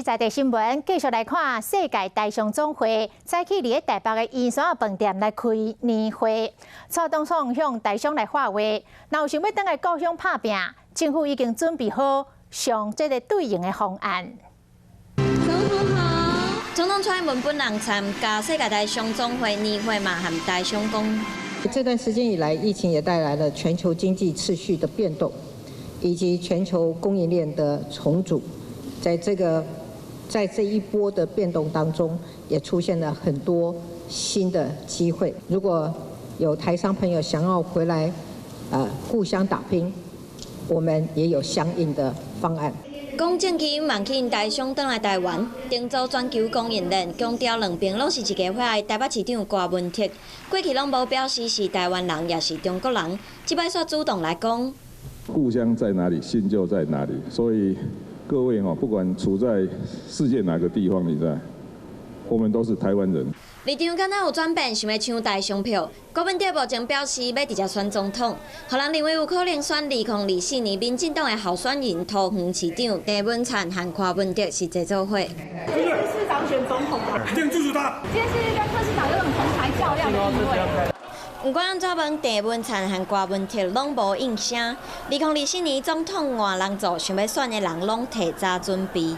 在地新闻继续来看世界大象总会早起伫台北的圆山饭店来开年会，蔡总统向大象来发话，若有想要倒来故乡打拼，政府已经准备好上这个对应的方案。总统好，总统蔡英文本人参加世界大象总会年会嘛，和大象讲，这段时间以来，疫情也带来了全球经济秩序的变动，以及全球供应链的重组，在这一波的变动当中，也出现了很多新的机会。如果有台商朋友想要回来，故乡打拼，我们也有相应的方案。讲政府望去大象返来台湾，订造全球供应链，强调两边拢是一家伙的。台北市长郭文铁过去拢无表示是台湾人也是中国人，这摆煞主动来讲，故乡在哪里，心就在哪里。所以各位不管处在世界哪个地方，我们都是台湾人。立场敢若有转变，想要抢大象票。郭文铁目前表示要直接选总统，互人认为有可能选2024年民进党的候选人桃园市长郑文灿和柯文哲是这组伙。今天市长选总统的，一定支持他。今天是跟柯市长有种同台较量的意味。不管安怎问，郑文灿和柯文哲拢无应声。2024年总统换人做，想要选的人拢提早准备。